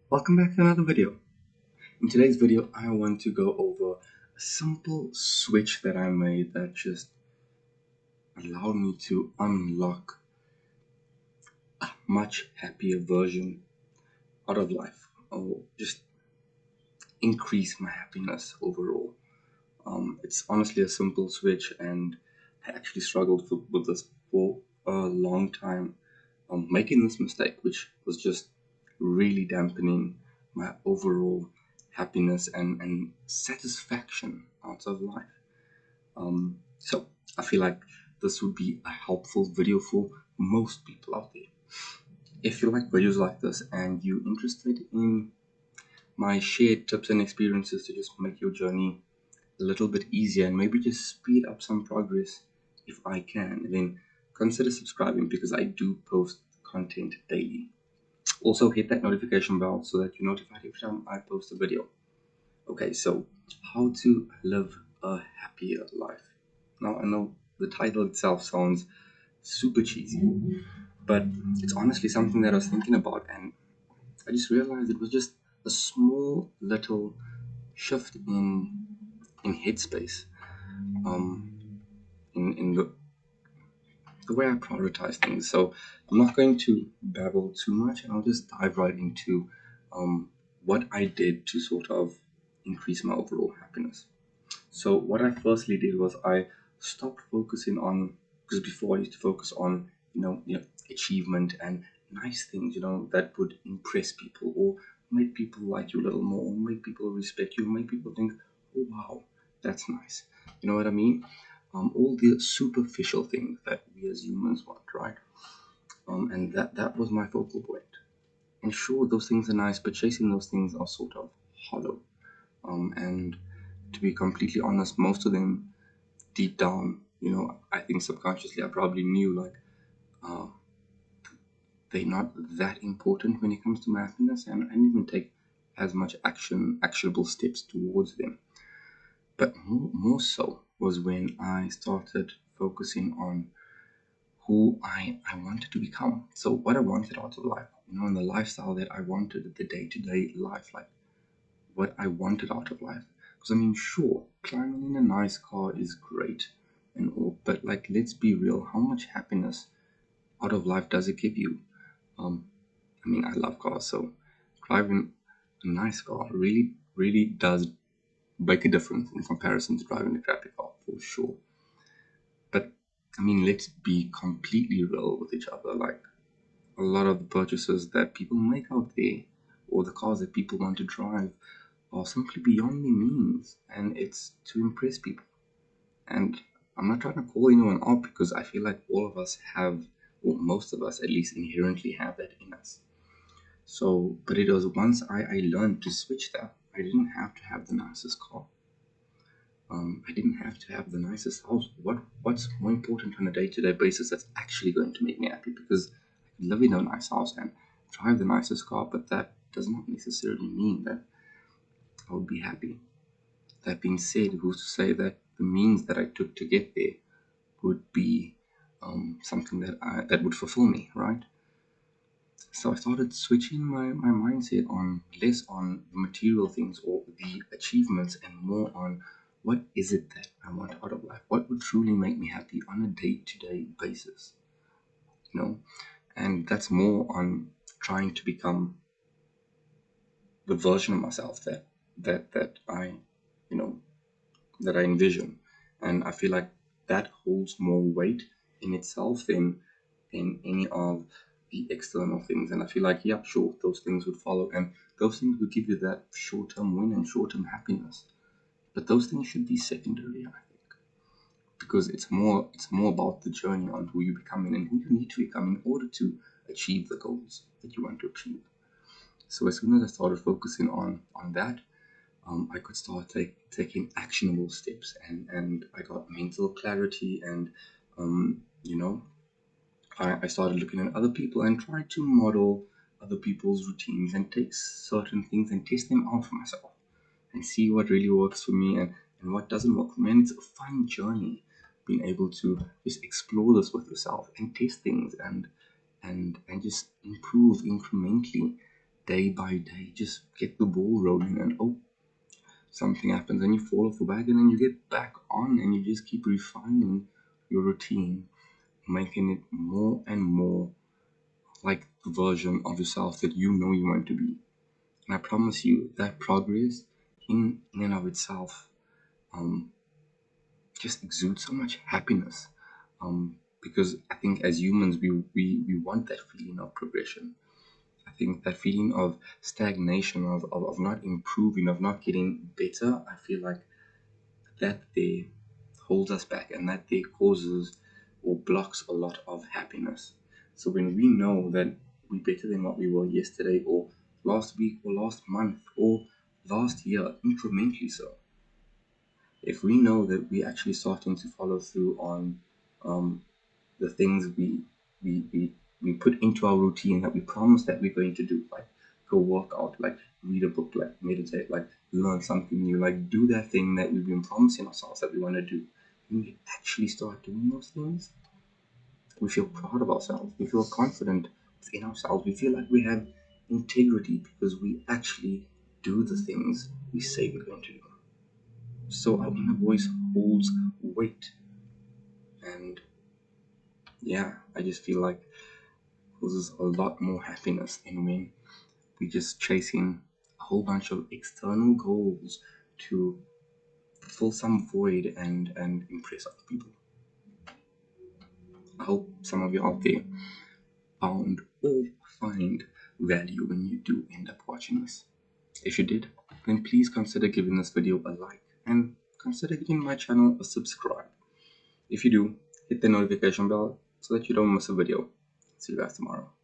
Welcome back to another video. In today's video, I want to go over a simple switch that I made that just allowed me to unlock a much happier version out of life, or just increase my happiness overall. It's honestly a simple switch, and I actually struggled with this for a long time, making this mistake, which was just really dampening my overall happiness and satisfaction out of life. So I feel like this would be a helpful video for most people out there. If you like videos like this and you're interested in my shared tips and experiences to just make your journey a little bit easier and maybe just speed up some progress if I can, then consider subscribing because I do post content daily. Also, hit that notification bell so that you're notified every time I post a video. Okay, so how to live a happier life. Now, I know the title itself sounds super cheesy, but it's honestly something that I was thinking about, and I just realized it was just a small little shift in headspace, um, in the way I prioritize things. So I'm not going to babble too much, and I'll just dive right into what I did to sort of increase my overall happiness. So what I firstly did was I stopped focusing on, because before I used to focus on achievement and nice things, that would impress people or make people like you a little more, or make people respect you, make people think, oh wow, that's nice. You know what I mean? All the superficial things that we as humans want, right? And that was my focal point. And sure, those things are nice, but chasing those things are sort of hollow. And to be completely honest, most of them deep down, I think subconsciously I probably knew like uh, they're not that important when it comes to my happiness, and I didn't even take as much actionable steps towards them. But more so was when I started focusing on who I wanted to become. So what I wanted out of life, and the lifestyle that I wanted, the day-to-day life, like what I wanted out of life. Because I mean, sure, climbing in a nice car is great and all, but like, let's be real, how much happiness out of life does it give you? Um, I mean, I love cars, so driving a nice car really, really does make a difference in comparison to driving a crappy car, for sure. But I mean, let's be completely real with each other. Like, a lot of the purchases that people make out there, or the cars that people want to drive, are simply beyond their means, and it's to impress people. And I'm not trying to call anyone out because I feel like all of us have, or most of us at least, inherently have that in us. So, but it was once I learned to switch that, I didn't have to have the nicest car. I didn't have to have the nicest house. What's more important on a day-to-day basis that's actually going to make me happy? Because I could live in a nice house and drive the nicest car, but that does not necessarily mean that I would be happy. That being said, who's to say that the means that I took to get there would be something that would fulfill me, right? So I started switching my mindset on less on the material things or the achievements and more on what is it that I want out of life? What would truly make me happy on a day-to-day basis? You know? And that's more on trying to become the version of myself that I, you know, that I envision. And I feel like that holds more weight in itself than any of the external things. And I feel like, yeah, sure, those things would follow and those things would give you that short term win and short term happiness. But those things should be secondary, I think. Because it's more about the journey on who you're becoming and who you need to become in order to achieve the goals that you want to achieve. So as soon as I started focusing on that, I could start taking actionable steps, and I got mental clarity, and you know, I started looking at other people and tried to model other people's routines and take certain things and test them out for myself and see what really works for me and what doesn't work for me. And it's a fun journey being able to just explore this with yourself and test things and just improve incrementally day by day, just get the ball rolling, and oh, something happens and you fall off the wagon and you get back on and you just keep refining your routine, making it more and more like the version of yourself that you know you want to be. And I promise you that progress in and of itself um, just exudes so much happiness. Because I think as humans, we want that feeling of progression. I think that feeling of stagnation, of not improving, of not getting better, I feel like that there holds us back and that there causes or blocks a lot of happiness. So when we know that we're better than what we were yesterday or last week or last month or last year, incrementally so, if we know that we're actually starting to follow through on um, the things we put into our routine that we promise that we're going to do, like go work out, like read a book, like meditate, like learn something new, like do that thing that we've been promising ourselves that we want to do. When we actually start doing those things, we feel proud of ourselves, we feel confident in ourselves, we feel like we have integrity because we actually do the things we say we're going to do. So our inner voice holds weight. And yeah, I just feel like causes a lot more happiness than when we just chasing a whole bunch of external goals to fill some void and impress other people. I hope some of you out there found or find value when you do end up watching this. If you did, then please consider giving this video a like and consider giving my channel a subscribe. If you do, hit the notification bell so that you don't miss a video. See you guys tomorrow.